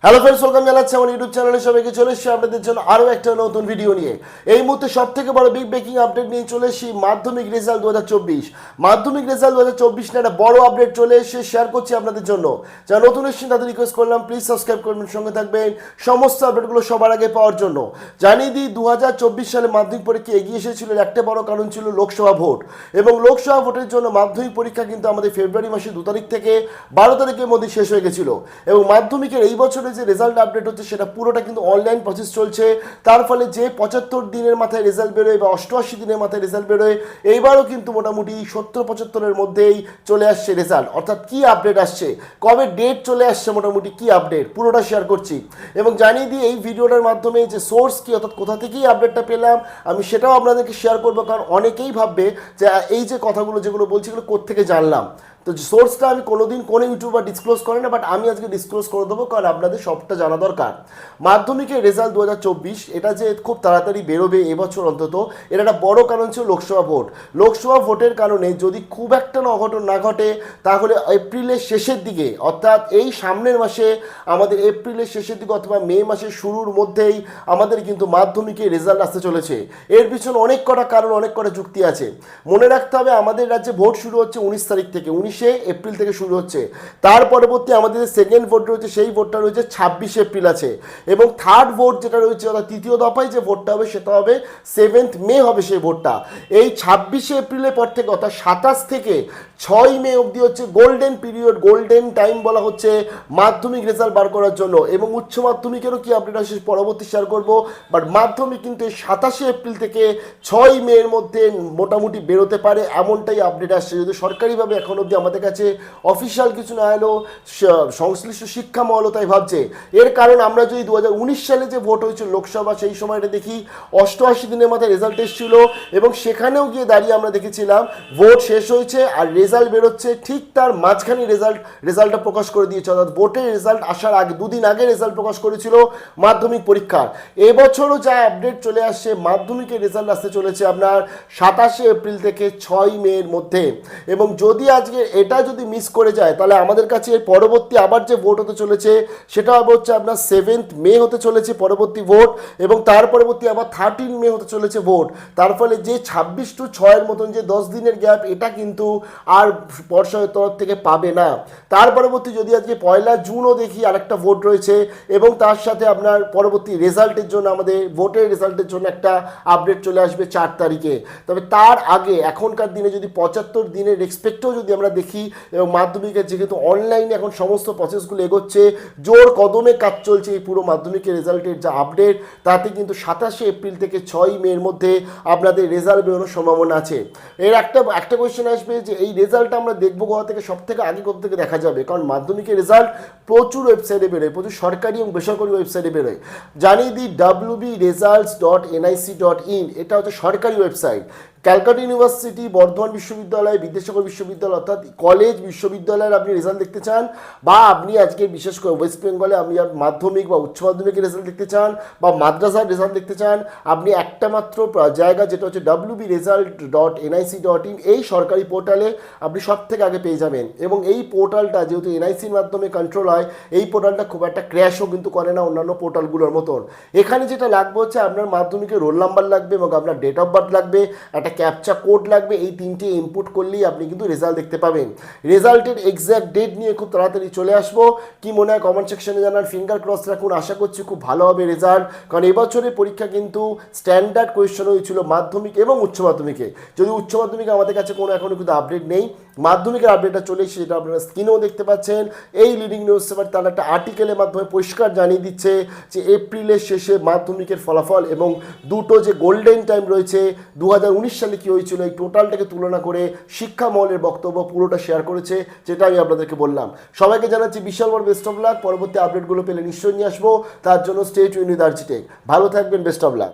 Hello friends, welcome জানাচ্ছি আমার YouTube চ্যানেলে। সবাইকে চলে এসেছি আপনাদের জন্য আরও একটা নতুন ভিডিও নিয়ে। এই মুহূর্তে সব থেকে বড় বিগ ব্রেকিং আপডেট নিয়ে চলে এসেছি মাধ্যমিক রেজাল্ট 2024। মাধ্যমিক রেজাল্ট 2024 নিয়ে একটা বড় আপডেট চলে এসে শেয়ার করছি আপনাদের জন্য। যারা নতুন এসেছেন তাদের রিকোয়েস্ট করলাম প্লিজ সাবস্ক্রাইব করবেন, সঙ্গে থাকবেন সমস্ত আপডেটগুলো সবার আগে পাওয়ার জন্য। জানিয়ে দিই 2024 সালে মাধ্যমিক পরীক্ষা এগিয়ে এসেছিল একটা বড় কারণ ছিল লোকসভা ভোট, এবং লোকসভা ভোটের জন্য মাধ্যমিক পরীক্ষা কিন্তু আমাদের ফেব্রুয়ারি মাসের 2 তারিখ থেকে 12 তারিখের মধ্যে শেষ হয়ে গেছিল। এবং মাধ্যমিকের এই বছরে যে রেজাল্ট আপডেট হচ্ছে সেটা পুরোটা কিন্তু অনলাইন প্রসেস চলছে। তার ফলে যে 75 দিনের মাথায় রেজাল্ট বেরোয় বা 88 দিনের মাথায় রেজাল্ট বেরোয়, এইবারও কিন্তু মোটামুটি 70-75-এর মধ্যেই চলে আসছে রেজাল্ট। অর্থাৎ কি আপডেট আসছে, কবে ডেট চলে আসছে, মোটামুটি কি আপডেট পুরোটা শেয়ার করছি। এবং জানিয়ে দিই এই ভিডিওটার মাধ্যমে যে সোর্স কি, অর্থাৎ কোথা থেকেই আপডেটটা পেলাম আমি সেটাও আপনাদেরকে শেয়ার করবো। কারণ অনেকেই ভাববে যে এই যে কথাগুলো যেগুলো বলছি এগুলো কোত্থেকে জানলাম। তো সোর্সটা আমি কোনোদিন কোনো ইউটিউবার ডিসক্লোজ করে না, বাট আমি আজকে ডিসক্লোজ করে দেবো কারণ আপনাদের সবটা জানা দরকার। মাধ্যমিকের রেজাল্ট 2024 এটা যে খুব তাড়াতাড়ি বেরোবে এবছর অন্তত, এর একটা বড় কারণ ছিল লোকসভা ভোট। লোকসভা ভোটের কারণে যদি খুব একটা অঘটন না ঘটে তাহলে এপ্রিলের শেষের দিকে, অর্থাৎ এই সামনের মাসে আমাদের এপ্রিলের শেষের দিকে অথবা মে মাসের শুরুর মধ্যেই আমাদের কিন্তু মাধ্যমিকের রেজাল্ট আসতে চলেছে। এর পিছনে অনেক কটা কারণ, অনেক কটা যুক্তি আছে। মনে রাখতে হবে আমাদের রাজ্যে ভোট শুরু হচ্ছে 19 তারিখ থেকে, 19 এপ্রিল থেকে শুরু হচ্ছে। তার পরবর্তী আমাদের যে সেকেন্ড ভোট রয়েছে সেই ভোটটা রয়েছে 26 এপ্রিল আছে, এবং থার্ড ভোট যেটা রয়েছে অর্থাৎ তৃতীয় দফায় যে ভোটটা হবে সেটা হবে 7 মে হবে সেই ভোটটা। এই 26 এপ্রিলের পর থেকে অর্থাৎ 27 থেকে 6 মে অবধি হচ্ছে গোল্ডেন পিরিয়ড, গোল্ডেন টাইম বলা হচ্ছে মাধ্যমিক রেজাল্ট বার করার জন্য। এবং উচ্চ মাধ্যমিকেরও কি আপডেট আসে পরবর্তী শেয়ার করবো, বাট মাধ্যমিক কিন্তু 27 এপ্রিল থেকে 6 মে এর মধ্যে মোটামুটি বেরোতে পারে এমনটাই আপডেট আসছে। যদি সরকারিভাবে এখন অবধি আমাদের কাছে অফিসিয়াল কিছু না এলো, সংশ্লিষ্ট শিক্ষা মহল তাই ভাবছে। এর কারণ আমরা যদি 2019 সালে যে ভোট হয়েছিল লোকসভা, সেই সময়টা দেখি 88 দিনের মাথায় রেজাল্ট এসেছিল, এবং সেখানেও গিয়ে দাঁড়িয়ে আমরা দেখেছিলাম ভোট শেষ হয়েছে আর রেজাল্ট বেরোচ্ছে ঠিক তার মাঝখানে রেজাল্টটা প্রকাশ করে দিয়েছে। অর্থাৎ ভোটের রেজাল্ট আসার আগে 2 দিন আগে রেজাল্ট প্রকাশ করেছিল মাধ্যমিক পরীক্ষার। এবছরও যা আপডেট চলে আসছে মাধ্যমিকের রেজাল্ট আসতে চলেছে আপনার 27 এপ্রিল থেকে 6 মে এর মধ্যে। এবং যদি আজকে এটা যদি মিস করে যায় তাহলে আমাদের কাছে পরবর্তী আবার যে ভোট হতে চলেছে সেটা হচ্ছে আপনার 7 মে হতে চলেছে পরবর্তী ভোট, এবং তার পরবর্তী আবার 13 মে হতে চলেছে ভোট। তার ফলে যে 26 টু 6 এর মতন যে 10 দিনের গ্যাপ, এটা কিন্তু আর পর্ষদের তরফ থেকে পাবে না। তার পরবর্তী যদি আজকে 1 জুনও দেখি আরেকটা ভোট রয়েছে, এবং তার সাথে আপনার পরবর্তী রেজাল্টের জন্য আমাদের ভোটের রেজাল্টের জন্য একটা আপডেট চলে আসবে 4 তারিখে। তবে তার আগে এখনকার দিনে যদি 75 দিনের রেসপেক্টেও যদি আমরা দেখি, এবং মাধ্যমিকের যেহেতু অনলাইনে এখন সমস্ত প্রসেসগুলো এগোচ্ছে, জোর কদমে কাজ চলছে এই পুরো মাধ্যমিকের রেজাল্টের যা আপডেট, তাতে কিন্তু 27 এপ্রিল থেকে 6 মে এর মধ্যে আপনাদের রেজাল্ট বেরোনোর সম্ভাবনা আছে। এর একটা কোয়েশ্চেন আসবে যে এই রেজাল্টটা আমরা দেখবো কোথা থেকে, সব থেকে আগে কোথা থেকে দেখা যাবে। কারণ মাধ্যমিকের রেজাল্ট প্রচুর ওয়েবসাইটে বেরোয়, প্রচুর সরকারি এবং বেসরকারি ওয়েবসাইটে বেরোয়। জানিয়ে দিই wbresults.nic.in এটা হচ্ছে সরকারি ওয়েবসাইট। ক্যালকাটা ইউনিভার্সিটি, বর্ধমান বিশ্ববিদ্যালয়, বিদ্যাসাগর বিশ্ববিদ্যালয় অর্থাৎ কলেজ বিশ্ববিদ্যালয়ের আপনি রেজাল্ট দেখতে চান, বা আপনি আজকে বিশেষ করে ওয়েস্ট বেঙ্গলে আপনি মাধ্যমিক বা উচ্চ মাধ্যমিকের রেজাল্ট দেখতে চান, বা মাদ্রাসার রেজাল্ট দেখতে চান, আপনি একটা মাত্র জায়গা যেটা হচ্ছে wbresult.nic.in এই সরকারি পোর্টালে আপনি সব থেকে আগে পেয়ে যাবেন। এবং এই পোর্টালটা যেহেতু এনআইসির মাধ্যমে কন্ট্রোল হয়, এই পোর্টালটা খুব একটা ক্র্যাশও কিন্তু করে না অন্যান্য পোর্টালগুলোর মতন। এখানে যেটা লাগবে হচ্ছে আপনার মাধ্যমিকের রোল নাম্বার লাগবে, এবং আপনার ডেট অফ বার্থ লাগবে, একটা ক্যাপচা কোড লাগবে। এই 3টে ইনপুট করলেই আপনি কিন্তু রেজাল্ট দেখতে পাবেন। রেজাল্টের এক্স্যাক্ট ডেট নিয়ে খুব তাড়াতাড়ি চলে আসবো। কি মনে হয় কমেন্ট সেকশনে জানান, ফিঙ্গার ক্রস রাখুন। আশা করছি খুব ভালো হবে রেজাল্ট, কারণ এবছরের পরীক্ষা কিন্তু স্ট্যান্ডার্ড কোয়েশ্চেন হয়েছিল মাধ্যমিক এবং উচ্চ মাধ্যমিকে। যদি উচ্চ মাধ্যমিকে আমাদের কাছে কোনো এখনও কিন্তু আপডেট নেই, মাধ্যমিকের আপডেটটা চলে এসেছে, যেটা আপনারা স্ক্রিনেও দেখতে পাচ্ছেন। এই লিডিং নিউজ পেপার তার একটা আর্টিকেলের মাধ্যমে পরিষ্কার জানিয়ে দিচ্ছে যে এপ্রিলের শেষে মাধ্যমিকের ফলাফল, এবং দুটো যে গোল্ডেন টাইম রয়েছে 2019 সালে কী হয়েছিল এই টোটালটাকে তুলনা করে শিক্ষা মহলের বক্তব্য পুরোটা শেয়ার করেছে, যেটা আমি আপনাদেরকে বললাম। সবাইকে জানাচ্ছি বিশাল বড় বেস্ট অফ লাক। পরবর্তী আপডেটগুলো পেলে নিশ্চয়ই নিয়ে আসবো, তার জন্য stay tuned with RG tech. ভালো থাকবেন, বেস্ট অফ লাক।